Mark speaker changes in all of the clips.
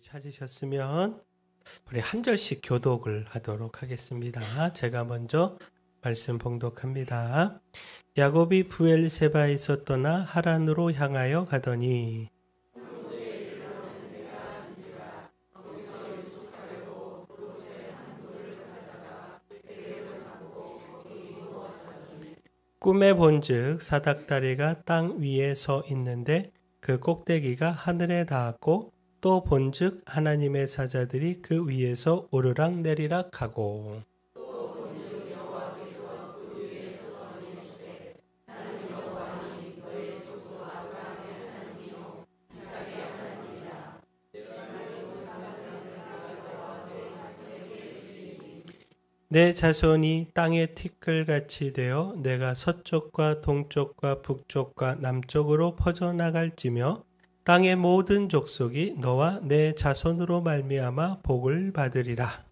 Speaker 1: 찾으셨으면 우리 한 절씩 교독을 하도록 하겠습니다. 제가 먼저 말씀 봉독합니다. 야곱이 브엘세바에서 떠나 하란으로 향하여 가더니 꿈에 본즉 사닥다리가 땅 위에 서 있는데 그 꼭대기가 하늘에 닿았고 또 본즉 하나님의 사자들이 그 위에서 오르락 내리락 하고 내 자손이 땅의 티끌같이 되어 내가 서쪽과 동쪽과 북쪽과 남쪽으로 퍼져나갈지며 땅의 모든 족속이 너와 내 자손으로 말미암아 복을 받으리라.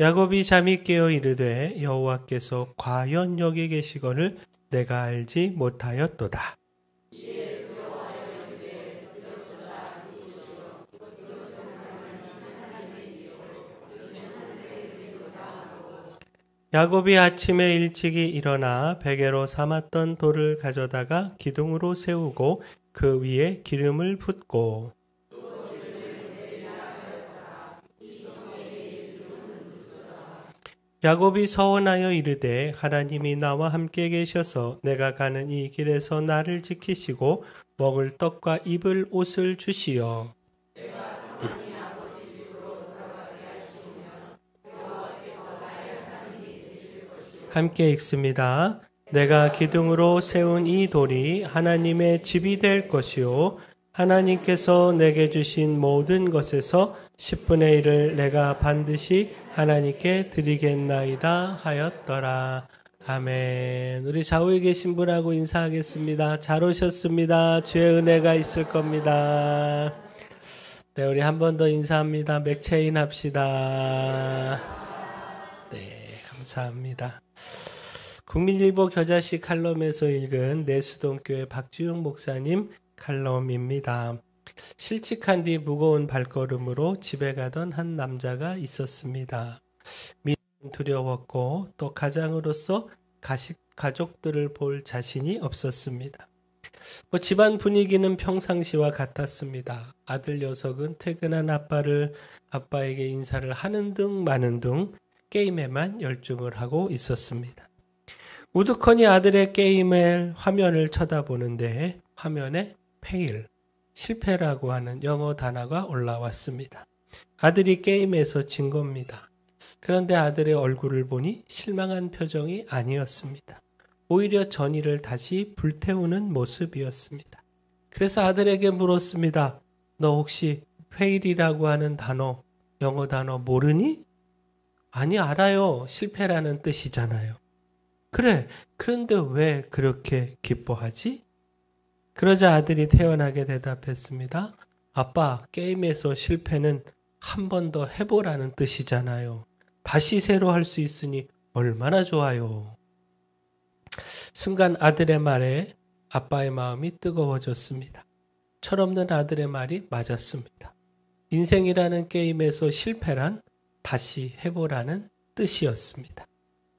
Speaker 1: 야곱이 잠이 깨어 이르되 여호와께서 과연 여기 계시거늘 내가 알지 못하였도다. 야곱이 아침에 일찍이 일어나 베개로 삼았던 돌을 가져다가 기둥으로 세우고 그 위에 기름을 붓고 야곱이 서원하여 이르되 하나님이 나와 함께 계셔서 내가 가는 이 길에서 나를 지키시고 먹을 떡과 입을 옷을 주시어 함께 읽습니다. 내가 기둥으로 세운 이 돌이 하나님의 집이 될 것이요 하나님께서 내게 주신 모든 것에서 10분의 1을 내가 반드시 하나님께 드리겠나이다 하였더라. 아멘. 우리 좌우에 계신 분하고 인사하겠습니다. 잘 오셨습니다. 주의 은혜가 있을 겁니다. 네, 우리 한 번 더 인사합니다. 맥체인 합시다. 네, 감사합니다. 국민일보 겨자씨 칼럼에서 읽은 내수동교회 박주영 목사님 칼럼입니다. 실직한 뒤 무거운 발걸음으로 집에 가던 한 남자가 있었습니다. 미래는 두려웠고 또 가장으로서 가족들을 볼 자신이 없었습니다. 집안 분위기는 평상시와 같았습니다. 아들 녀석은 퇴근한 아빠에게 인사를 하는 등 마는 등 게임에만 열중을 하고 있었습니다. 우두커니 아들의 게임의 화면을 쳐다보는데 화면에 fail, 실패라고 하는 영어 단어가 올라왔습니다. 아들이 게임에서 진 겁니다. 그런데 아들의 얼굴을 보니 실망한 표정이 아니었습니다. 오히려 전의를 다시 불태우는 모습이었습니다. 그래서 아들에게 물었습니다. 너 혹시 fail이라고 하는 단어, 영어 단어 모르니? 아니, 알아요. 실패라는 뜻이잖아요. 그래, 그런데 왜 그렇게 기뻐하지? 그러자 아들이 태연하게 대답했습니다. 아빠, 게임에서 실패는 한 번 더 해보라는 뜻이잖아요. 다시 새로 할 수 있으니 얼마나 좋아요. 순간 아들의 말에 아빠의 마음이 뜨거워졌습니다. 철없는 아들의 말이 맞았습니다. 인생이라는 게임에서 실패란 다시 해보라는 뜻이었습니다.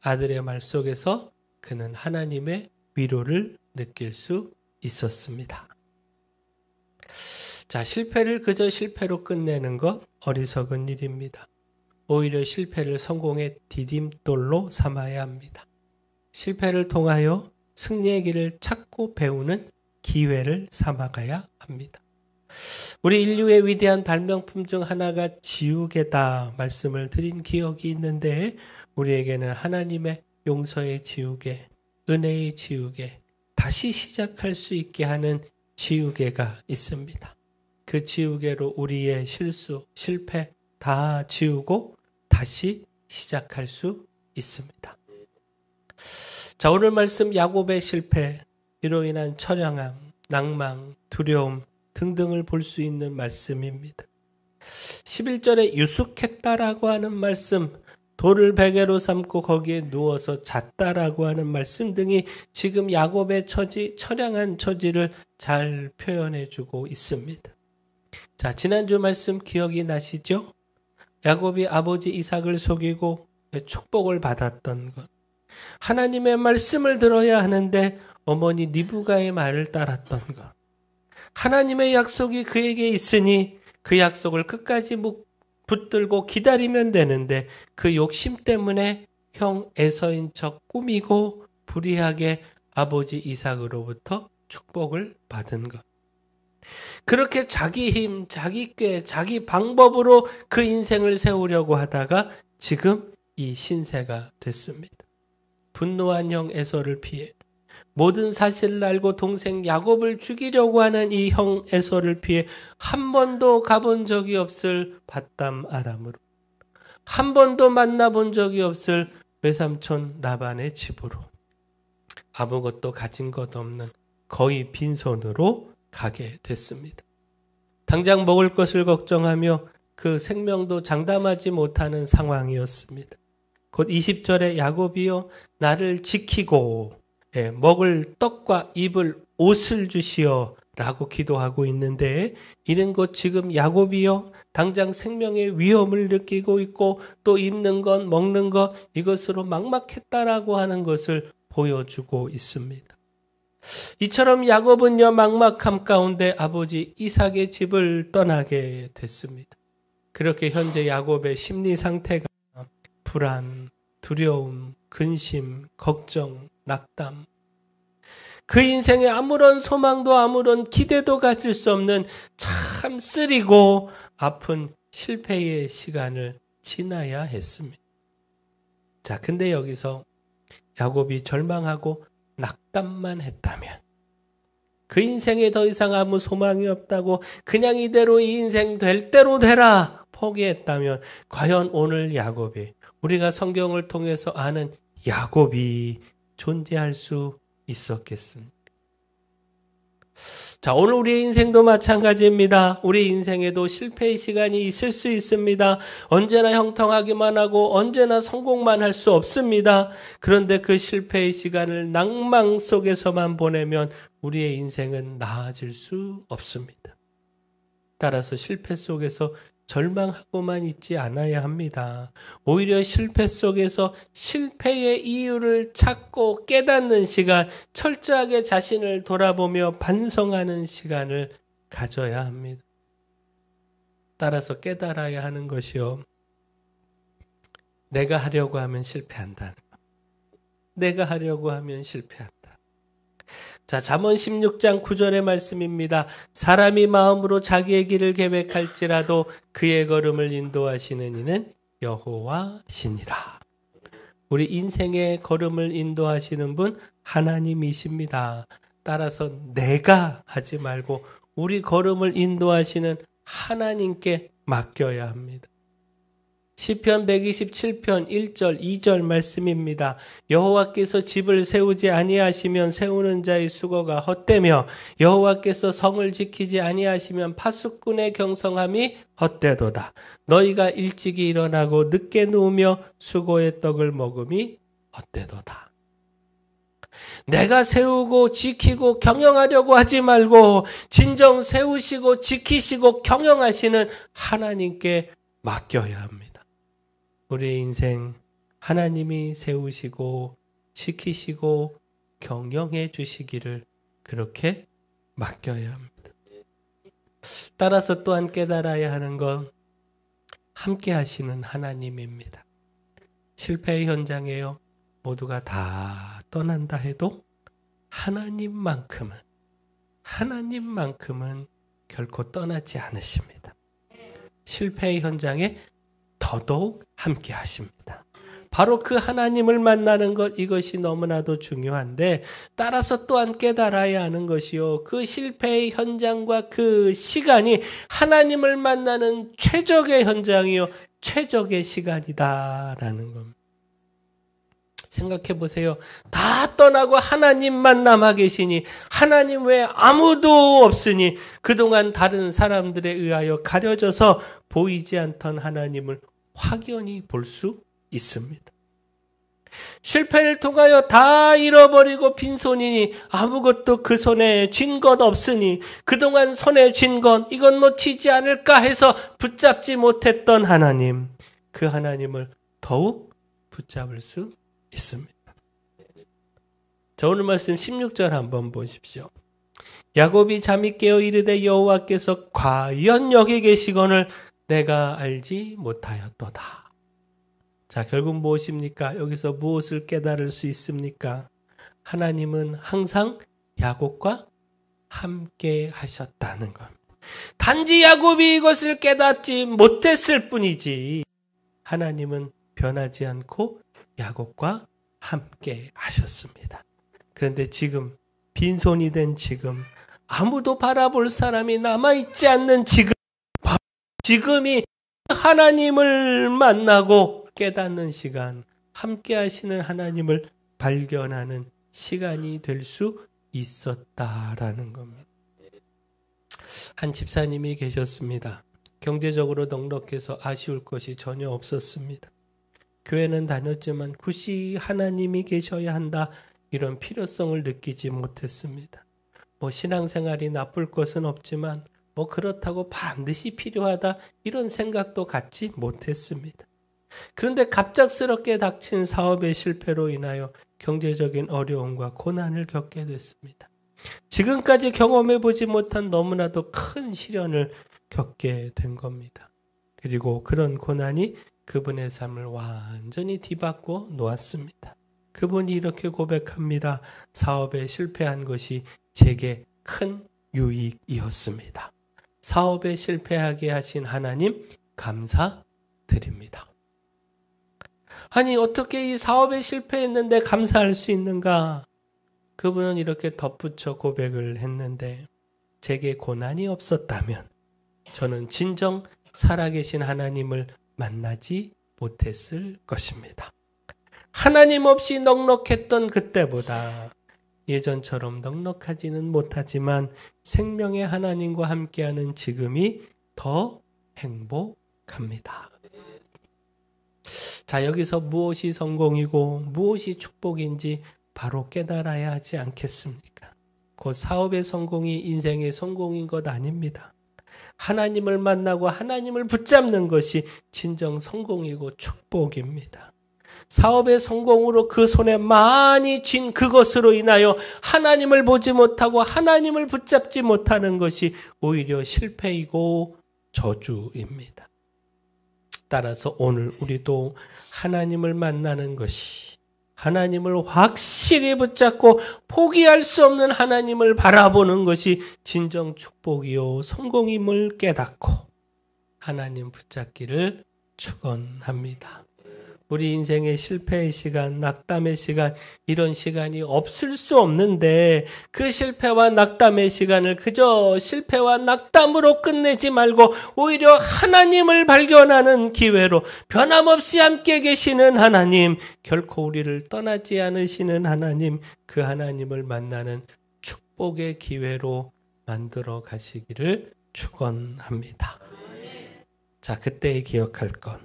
Speaker 1: 아들의 말 속에서 그는 하나님의 위로를 느낄 수 있었습니다. 자, 실패를 그저 실패로 끝내는 것 어리석은 일입니다. 오히려 실패를 성공의 디딤돌로 삼아야 합니다. 실패를 통하여 승리의 길을 찾고 배우는 기회를 삼아가야 합니다. 우리 인류의 위대한 발명품 중 하나가 지우개다 말씀을 드린 기억이 있는데 우리에게는 하나님의 용서의 지우개, 은혜의 지우개, 다시 시작할 수 있게 하는 지우개가 있습니다. 그 지우개로 우리의 실수, 실패 다 지우고 다시 시작할 수 있습니다. 자, 오늘 말씀 야곱의 실패로 인한 처량함, 낭망, 두려움 등등을 볼 수 있는 말씀입니다. 11절에 유숙했다라고 하는 말씀, 돌을 베개로 삼고 거기에 누워서 잤다라고 하는 말씀 등이 지금 야곱의 처지, 처량한 처지를 잘 표현해 주고 있습니다. 자, 지난주 말씀 기억이 나시죠? 야곱이 아버지 이삭을 속이고 축복을 받았던 것. 하나님의 말씀을 들어야 하는데 어머니 리브가의 말을 따랐던 것. 하나님의 약속이 그에게 있으니 그 약속을 끝까지 붙들고 기다리면 되는데 그 욕심 때문에 형 에서인 척 꾸미고 불의하게 아버지 이삭으로부터 축복을 받은 것. 그렇게 자기 힘, 자기 꾀, 자기 방법으로 그 인생을 세우려고 하다가 지금 이 신세가 됐습니다. 분노한 형 에서를 피해 모든 사실을 알고 동생 야곱을 죽이려고 하는 이 형 에서를 피해 한 번도 가본 적이 없을 밧담 아람으로, 한 번도 만나본 적이 없을 외삼촌 라반의 집으로, 아무것도 가진 것 없는 거의 빈손으로 가게 됐습니다. 당장 먹을 것을 걱정하며 그 생명도 장담하지 못하는 상황이었습니다. 곧 20절에 야곱이여 나를 지키고 먹을 떡과 입을 옷을 주시어 라고 기도하고 있는데, 이는 곧 지금 야곱이여 당장 생명의 위험을 느끼고 있고 또 입는 것 먹는 것 이것으로 막막했다라고 하는 것을 보여주고 있습니다. 이처럼 야곱은요 막막함 가운데 아버지 이삭의 집을 떠나게 됐습니다. 그렇게 현재 야곱의 심리 상태가 불안, 두려움, 근심, 걱정, 낙담, 그 인생에 아무런 소망도 아무런 기대도 가질 수 없는 참 쓰리고 아픈 실패의 시간을 지나야 했습니다. 자, 근데 여기서 야곱이 절망하고 낙담만 했다면, 그 인생에 더 이상 아무 소망이 없다고 그냥 이대로 이 인생 될 대로 되라 포기했다면, 과연 오늘 야곱이, 우리가 성경을 통해서 아는 야곱이 존재할 수 있었겠습니까? 자, 오늘 우리의 인생도 마찬가지입니다. 우리 인생에도 실패의 시간이 있을 수 있습니다. 언제나 형통하기만 하고 언제나 성공만 할 수 없습니다. 그런데 그 실패의 시간을 낭망 속에서만 보내면 우리의 인생은 나아질 수 없습니다. 따라서 실패 속에서 절망하고만 있지 않아야 합니다. 오히려 실패 속에서 실패의 이유를 찾고 깨닫는 시간, 철저하게 자신을 돌아보며 반성하는 시간을 가져야 합니다. 따라서 깨달아야 하는 것이요, 내가 하려고 하면 실패한다는 것. 내가 하려고 하면 실패한다. 자, 잠언 16장 9절의 말씀입니다. 사람이 마음으로 자기의 길을 계획할지라도 그의 걸음을 인도하시는 이는 여호와시니라. 우리 인생의 걸음을 인도하시는 분 하나님이십니다. 따라서 내가 하지 말고 우리 걸음을 인도하시는 하나님께 맡겨야 합니다. 시편 127편 1절 2절 말씀입니다. 여호와께서 집을 세우지 아니하시면 세우는 자의 수고가 헛되며 여호와께서 성을 지키지 아니하시면 파수꾼의 경성함이 헛되도다. 너희가 일찍이 일어나고 늦게 누우며 수고의 떡을 먹음이 헛되도다. 내가 세우고 지키고 경영하려고 하지 말고 진정 세우시고 지키시고 경영하시는 하나님께 맡겨야 합니다. 우리의 인생 하나님이 세우시고 지키시고 경영해 주시기를 그렇게 맡겨야 합니다. 따라서 또한 깨달아야 하는 건 함께 하시는 하나님입니다. 실패의 현장에요, 모두가 다 떠난다 해도 하나님만큼은 결코 떠나지 않으십니다. 실패의 현장에 더더욱 함께 하십니다. 바로 그 하나님을 만나는 것, 이것이 너무나도 중요한데, 따라서 또한 깨달아야 하는 것이요, 그 실패의 현장과 그 시간이 하나님을 만나는 최적의 현장이요 최적의 시간이다라는 겁니다. 생각해 보세요. 다 떠나고 하나님만 남아 계시니 하나님 외에 아무도 없으니 그동안 다른 사람들에 의하여 가려져서 보이지 않던 하나님을 확연히 볼 수 있습니다. 실패를 통하여 다 잃어버리고 빈손이니 아무것도 그 손에 쥔 것 없으니 그동안 손에 쥔 것 이건 놓치지 않을까 해서 붙잡지 못했던 하나님, 그 하나님을 더욱 붙잡을 수 있습니다. 자, 오늘 말씀 16절 한번 보십시오. 야곱이 잠이 깨어 이르되 여호와께서 과연 여기 계시거늘 내가 알지 못하였도다. 자, 결국 무엇입니까? 여기서 무엇을 깨달을 수 있습니까? 하나님은 항상 야곱과 함께 하셨다는 것. 단지 야곱이 이것을 깨닫지 못했을 뿐이지 하나님은 변하지 않고 야곱과 함께 하셨습니다. 그런데 지금 빈손이 된 지금 아무도 바라볼 사람이 남아있지 않는 지금이 하나님을 만나고 깨닫는 시간, 함께 하시는 하나님을 발견하는 시간이 될 수 있었다라는 겁니다. 한 집사님이 계셨습니다. 경제적으로 넉넉해서 아쉬울 것이 전혀 없었습니다. 교회는 다녔지만 굳이 하나님이 계셔야 한다 이런 필요성을 느끼지 못했습니다. 신앙생활이 나쁠 것은 없지만 그렇다고 반드시 필요하다 이런 생각도 갖지 못했습니다. 그런데 갑작스럽게 닥친 사업의 실패로 인하여 경제적인 어려움과 고난을 겪게 됐습니다. 지금까지 경험해보지 못한 너무나도 큰 시련을 겪게 된 겁니다. 그리고 그런 고난이 그분의 삶을 완전히 뒤바꿔 놓았습니다. 그분이 이렇게 고백합니다. 사업에 실패한 것이 제게 큰 유익이었습니다. 사업에 실패하게 하신 하나님 감사드립니다. 아니 어떻게 이 사업에 실패했는데 감사할 수 있는가? 그분은 이렇게 덧붙여 고백을 했는데 제게 고난이 없었다면 저는 진정 살아계신 하나님을 만나지 못했을 것입니다. 하나님 없이 넉넉했던 그때보다 예전처럼 넉넉하지는 못하지만 생명의 하나님과 함께하는 지금이 더 행복합니다. 자, 여기서 무엇이 성공이고 무엇이 축복인지 바로 깨달아야 하지 않겠습니까? 곧 사업의 성공이 인생의 성공인 것 아닙니다. 하나님을 만나고 하나님을 붙잡는 것이 진정 성공이고 축복입니다. 사업의 성공으로 그 손에 많이 쥔 그것으로 인하여 하나님을 보지 못하고 하나님을 붙잡지 못하는 것이 오히려 실패이고 저주입니다. 따라서 오늘 우리도 하나님을 만나는 것이 하나님을 확실히 붙잡고 포기할 수 없는 하나님을 바라보는 것이 진정 축복이요 성공임을 깨닫고 하나님 붙잡기를 축원합니다. 우리 인생의 실패의 시간, 낙담의 시간, 이런 시간이 없을 수 없는데 그 실패와 낙담의 시간을 그저 실패와 낙담으로 끝내지 말고 오히려 하나님을 발견하는 기회로 변함없이 함께 계시는 하나님, 결코 우리를 떠나지 않으시는 하나님, 그 하나님을 만나는 축복의 기회로 만들어 가시기를 축원합니다. 자, 그때 기억할 것.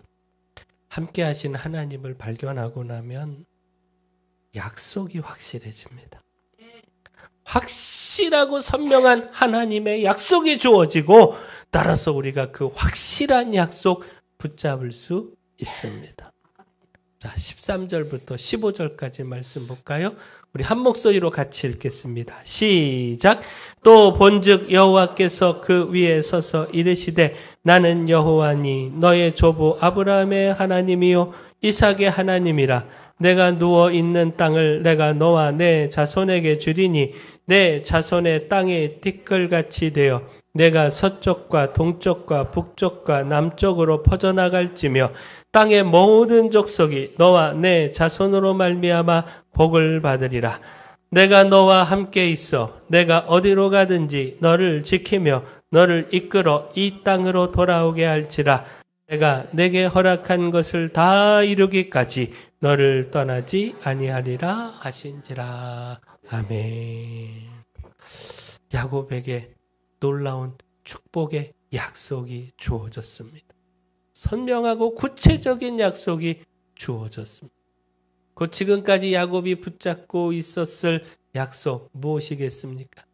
Speaker 1: 함께 하신 하나님을 발견하고 나면 약속이 확실해집니다. 확실하고 선명한 하나님의 약속이 주어지고 따라서 우리가 그 확실한 약속 붙잡을 수 있습니다. 자, 13절부터 15절까지 말씀 볼까요? 우리 한 목소리로 같이 읽겠습니다. 시작. 또 본즉 여호와께서 그 위에 서서 이르시되 나는 여호와니 너의 조부 아브라함의 하나님이요 이삭의 하나님이라. 내가 누워 있는 땅을 내가 너와 내 자손에게 주리니 내 자손의 땅이 티끌같이 되어 내가 서쪽과 동쪽과 북쪽과 남쪽으로 퍼져나갈지며 땅의 모든 족속이 너와 내 자손으로 말미암아 복을 받으리라. 내가 너와 함께 있어 내가 어디로 가든지 너를 지키며 너를 이끌어 이 땅으로 돌아오게 할지라. 내가 내게 허락한 것을 다 이루기까지 너를 떠나지 아니하리라 하신지라. 아멘. 야곱에게 놀라운 축복의 약속이 주어졌습니다. 선명하고 구체적인 약속이 주어졌습니다. 곧 지금까지 야곱이 붙잡고 있었을 약속 무엇이겠습니까?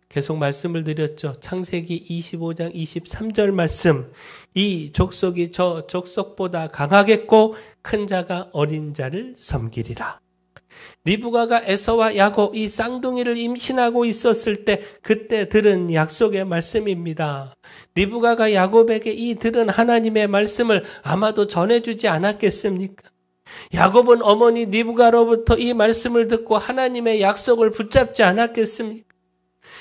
Speaker 1: 계속 말씀을 드렸죠. 창세기 25장 23절 말씀. 이 족속이 저 족속보다 강하겠고 큰 자가 어린 자를 섬기리라. 리브가가 에서와 야곱 이 쌍둥이를 임신하고 있었을 때 그때 들은 약속의 말씀입니다. 리브가가 야곱에게 이 들은 하나님의 말씀을 아마도 전해주지 않았겠습니까? 야곱은 어머니 리브가로부터 이 말씀을 듣고 하나님의 약속을 붙잡지 않았겠습니까?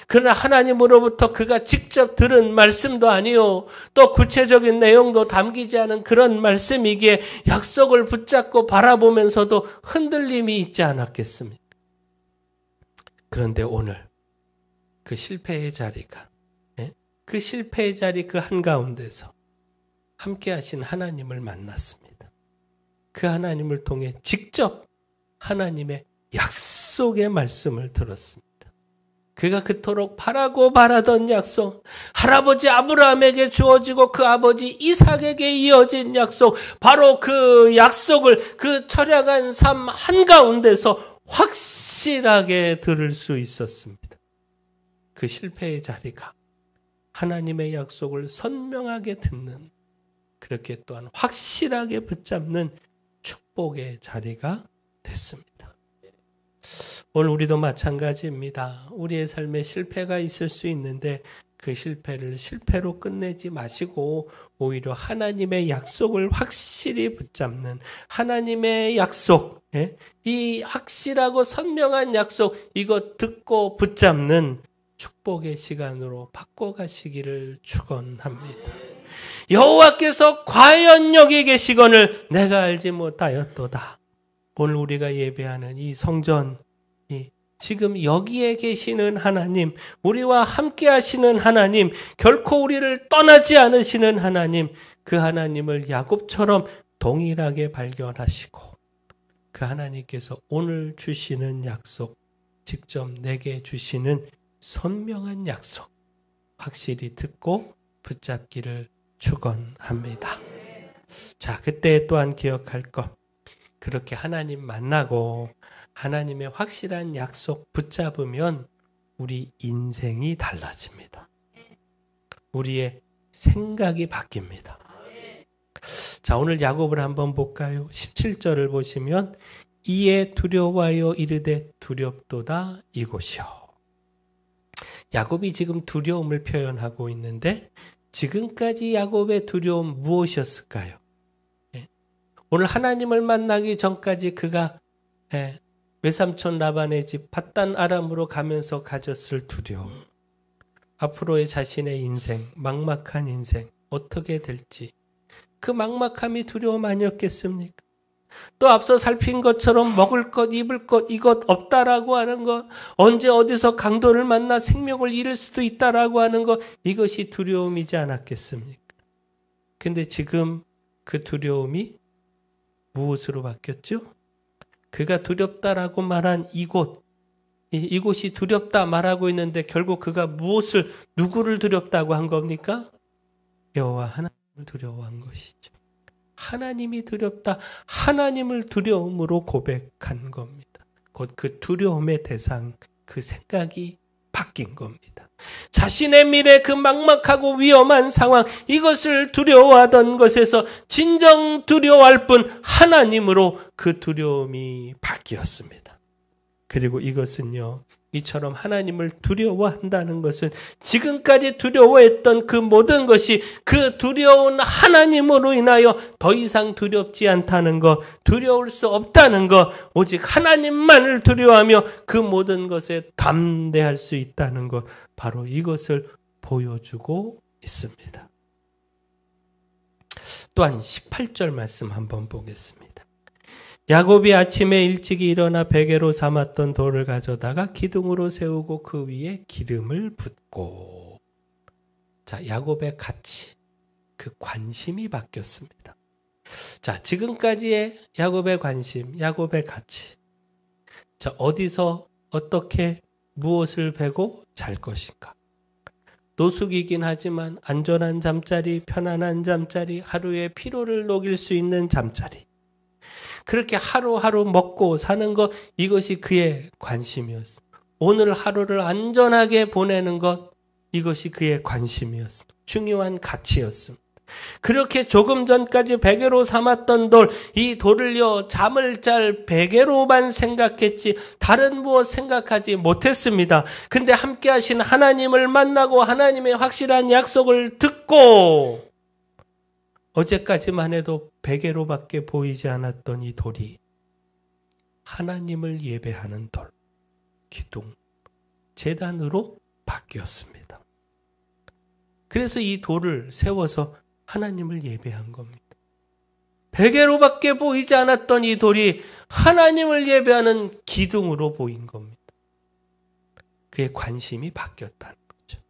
Speaker 1: 그러나 하나님으로부터 그가 직접 들은 말씀도 아니요, 또 구체적인 내용도 담기지 않은 그런 말씀이기에 약속을 붙잡고 바라보면서도 흔들림이 있지 않았겠습니까? 그런데 오늘 그 실패의 자리가, 그 실패의 자리 그 한가운데서 함께 하신 하나님을 만났습니다. 그 하나님을 통해 직접 하나님의 약속의 말씀을 들었습니다. 그가 그토록 바라던 약속, 할아버지 아브라함에게 주어지고 그 아버지 이삭에게 이어진 약속, 바로 그 약속을 그 처량한 삶 한가운데서 확실하게 들을 수 있었습니다. 그 실패의 자리가 하나님의 약속을 선명하게 듣는, 그렇게 또한 확실하게 붙잡는 축복의 자리가 됐습니다. 오늘 우리도 마찬가지입니다. 우리의 삶에 실패가 있을 수 있는데 그 실패를 실패로 끝내지 마시고 오히려 하나님의 약속을 확실히 붙잡는 하나님의 약속, 이 확실하고 선명한 약속, 이거 듣고 붙잡는 축복의 시간으로 바꿔가시기를 축원합니다. 여호와께서 과연 여기 계시거늘 내가 알지 못하였도다. 오늘 우리가 예배하는 이 성전, 지금 여기에 계시는 하나님, 우리와 함께 하시는 하나님, 결코 우리를 떠나지 않으시는 하나님, 그 하나님을 야곱처럼 동일하게 발견하시고 그 하나님께서 오늘 주시는 약속, 직접 내게 주시는 선명한 약속, 확실히 듣고 붙잡기를 축원합니다. 자, 그때 또한 기억할 것, 그렇게 하나님 만나고 하나님의 확실한 약속 붙잡으면 우리 인생이 달라집니다. 우리의 생각이 바뀝니다. 자, 오늘 야곱을 한번 볼까요? 17절을 보시면 이에 두려워하여 이르되 두렵도다 이곳이요. 야곱이 지금 두려움을 표현하고 있는데 지금까지 야곱의 두려움 무엇이었을까요? 오늘 하나님을 만나기 전까지 그가 외삼촌 라반의 집 밧단 아람으로 가면서 가졌을 두려움, 앞으로의 자신의 인생, 막막한 인생 어떻게 될지 그 막막함이 두려움 아니었겠습니까? 또 앞서 살핀 것처럼 먹을 것, 입을 것, 이것 없다라고 하는 것, 언제 어디서 강도를 만나 생명을 잃을 수도 있다라고 하는 것, 이것이 두려움이지 않았겠습니까? 근데 지금 그 두려움이 무엇으로 바뀌었죠? 그가 두렵다라고 말한 이곳이 두렵다 말하고 있는데 결국 그가 누구를 두렵다고 한 겁니까? 여호와 하나님을 두려워한 것이죠. 하나님이 두렵다, 하나님을 두려움으로 고백한 겁니다. 곧 그 두려움의 대상, 그 생각이 바뀐 겁니다. 자신의 미래, 그 막막하고 위험한 상황, 이것을 두려워하던 것에서 진정 두려워할 뿐 하나님으로 그 두려움이 바뀌었습니다. 그리고 이것은요, 이처럼 하나님을 두려워한다는 것은 지금까지 두려워했던 그 모든 것이 그 두려운 하나님으로 인하여 더 이상 두렵지 않다는 것, 두려울 수 없다는 것, 오직 하나님만을 두려워하며 그 모든 것에 담대할 수 있다는 것, 바로 이것을 보여주고 있습니다. 또한 18절 말씀 한번 보겠습니다. 야곱이 아침에 일찍이 일어나 베개로 삼았던 돌을 가져다가 기둥으로 세우고 그 위에 기름을 붓고. 자, 야곱의 가치, 그 관심이 바뀌었습니다. 자, 지금까지의 야곱의 관심, 야곱의 가치. 자, 어디서 어떻게 무엇을 베고 잘 것인가? 노숙이긴 하지만 안전한 잠자리, 편안한 잠자리, 하루의 피로를 녹일 수 있는 잠자리. 그렇게 하루하루 먹고 사는 것, 이것이 그의 관심이었습니다. 오늘 하루를 안전하게 보내는 것, 이것이 그의 관심이었습니다. 중요한 가치였습니다. 그렇게 조금 전까지 베개로 삼았던 돌, 이 돌을요, 잠을 잘 베개로만 생각했지 다른 무엇 생각하지 못했습니다. 근데 함께 하신 하나님을 만나고 하나님의 확실한 약속을 듣고 어제까지만 해도 베개로밖에 보이지 않았던 이 돌이 하나님을 예배하는 돌, 기둥, 제단으로 바뀌었습니다. 그래서 이 돌을 세워서 하나님을 예배한 겁니다. 베개로밖에 보이지 않았던 이 돌이 하나님을 예배하는 기둥으로 보인 겁니다. 그의 관심이 바뀌었다는 거죠.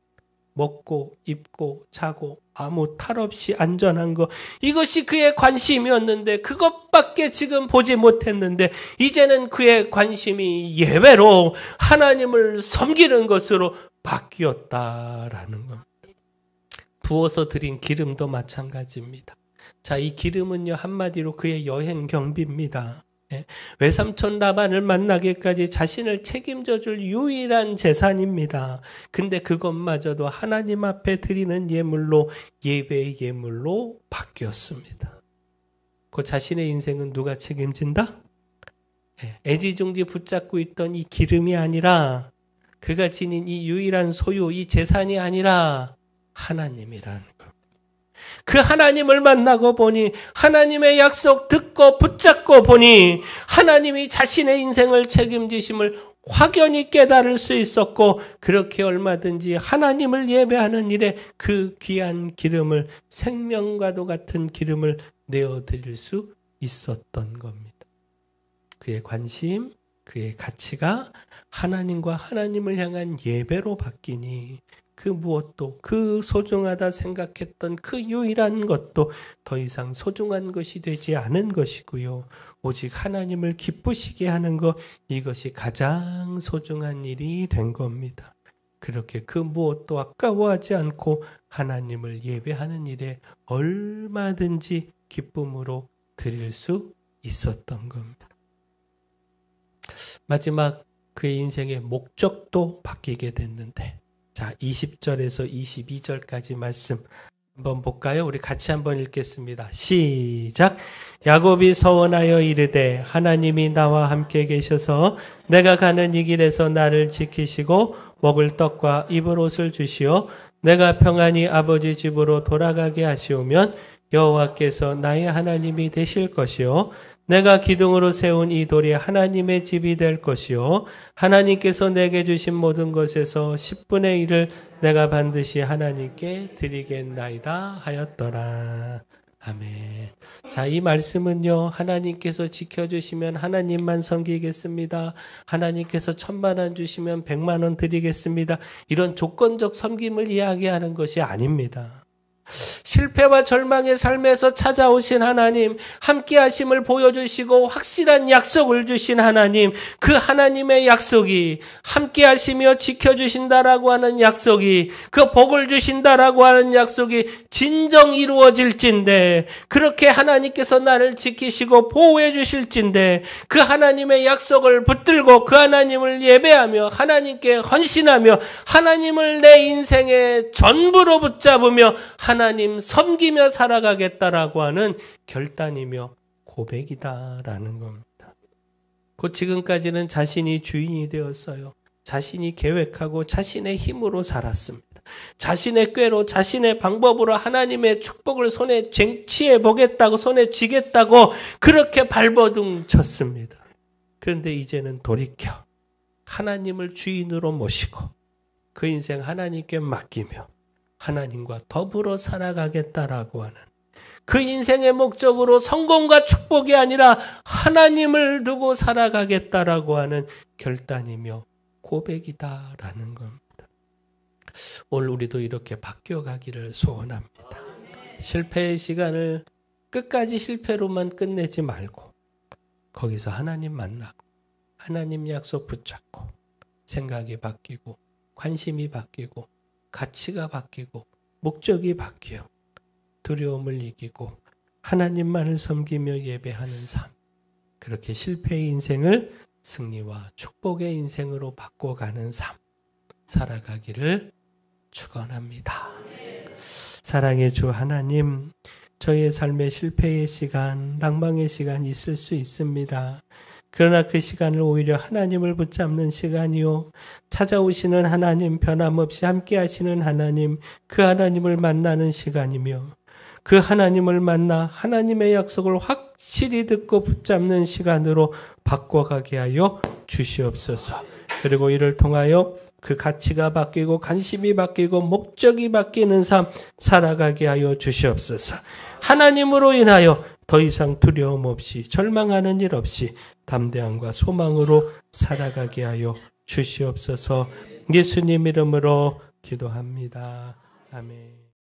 Speaker 1: 먹고 입고 자고 아무 탈 없이 안전한 것, 이것이 그의 관심이었는데 그것밖에 지금 보지 못했는데 이제는 그의 관심이 예배로 하나님을 섬기는 것으로 바뀌었다라는 겁니다. 부어서 드린 기름도 마찬가지입니다. 자, 이 기름은요, 한마디로 그의 여행 경비입니다. 외삼촌 라반을 만나기까지 자신을 책임져 줄 유일한 재산입니다. 근데 그것마저도 하나님 앞에 드리는 예물로, 예배의 예물로 바뀌었습니다. 그 자신의 인생은 누가 책임진다? 애지중지 붙잡고 있던 이 기름이 아니라, 그가 지닌 이 유일한 소유, 이 재산이 아니라 하나님이라는 것. 그 하나님을 만나고 보니, 하나님의 약속 듣고 붙잡고 보니 하나님이 자신의 인생을 책임지심을 확연히 깨달을 수 있었고, 그렇게 얼마든지 하나님을 예배하는 일에 그 귀한 기름을, 생명과도 같은 기름을 내어드릴 수 있었던 겁니다. 그의 관심, 그의 가치가 하나님과 하나님을 향한 예배로 바뀌니 그 무엇도, 그 소중하다 생각했던 그 유일한 것도 더 이상 소중한 것이 되지 않은 것이고요. 오직 하나님을 기쁘시게 하는 것, 이것이 가장 소중한 일이 된 겁니다. 그렇게 그 무엇도 아까워하지 않고 하나님을 예배하는 일에 얼마든지 기쁨으로 드릴 수 있었던 겁니다. 마지막 그의 인생의 목적도 바뀌게 됐는데, 자, 20절에서 22절까지 말씀 한번 볼까요? 우리 같이 한번 읽겠습니다. 시작. 야곱이 서원하여 이르되 하나님이 나와 함께 계셔서 내가 가는 이 길에서 나를 지키시고 먹을 떡과 입을 옷을 주시어 내가 평안히 아버지 집으로 돌아가게 하시오면 여호와께서 나의 하나님이 되실 것이요 내가 기둥으로 세운 이 돌이 하나님의 집이 될 것이요 하나님께서 내게 주신 모든 것에서 10분의 1을 내가 반드시 하나님께 드리겠나이다 하였더라. 아멘. 자, 이 말씀은요, 하나님께서 지켜주시면 하나님만 섬기겠습니다. 하나님께서 1000,000원 주시면 100,000원 드리겠습니다. 이런 조건적 섬김을 이야기하는 것이 아닙니다. 실패와 절망의 삶에서 찾아오신 하나님, 함께 하심을 보여주시고 확실한 약속을 주신 하나님, 그 하나님의 약속이, 함께 하시며 지켜주신다라고 하는 약속이, 그 복을 주신다라고 하는 약속이 진정 이루어질진데, 그렇게 하나님께서 나를 지키시고 보호해 주실진데, 그 하나님의 약속을 붙들고 그 하나님을 예배하며 하나님께 헌신하며 하나님을 내 인생의 전부로 붙잡으며 하나님 섬기며 살아가겠다라고 하는 결단이며 고백이다라는 겁니다. 곧 지금까지는 자신이 주인이 되었어요. 자신이 계획하고 자신의 힘으로 살았습니다. 자신의 꾀로 자신의 방법으로 하나님의 축복을 손에 쟁취해 보겠다고, 손에 쥐겠다고 그렇게 발버둥 쳤습니다. 그런데 이제는 돌이켜 하나님을 주인으로 모시고 그 인생 하나님께 맡기며 하나님과 더불어 살아가겠다라고 하는 그 인생의 목적으로 성공과 축복이 아니라 하나님을 두고 살아가겠다라고 하는 결단이며 고백이다라는 겁니다. 오늘 우리도 이렇게 바뀌어가기를 소원합니다. 실패의 시간을 끝까지 실패로만 끝내지 말고 거기서 하나님 만나고 하나님 약속 붙잡고 생각이 바뀌고 관심이 바뀌고 가치가 바뀌고 목적이 바뀌어 두려움을 이기고 하나님만을 섬기며 예배하는 삶, 그렇게 실패의 인생을 승리와 축복의 인생으로 바꿔가는 삶 살아가기를 축원합니다. 사랑의 주 하나님, 저희의 삶에 실패의 시간, 낭망의 시간 있을 수 있습니다. 그러나 그 시간을 오히려 하나님을 붙잡는 시간이요, 찾아오시는 하나님, 변함없이 함께 하시는 하나님, 그 하나님을 만나는 시간이며 그 하나님을 만나 하나님의 약속을 확실히 듣고 붙잡는 시간으로 바꿔가게 하여 주시옵소서. 그리고 이를 통하여 그 가치가 바뀌고 관심이 바뀌고 목적이 바뀌는 삶 살아가게 하여 주시옵소서. 하나님으로 인하여 더 이상 두려움 없이 절망하는 일 없이 담대함과 소망으로 살아가게 하여 주시옵소서. 예수님 이름으로 기도합니다. 아멘.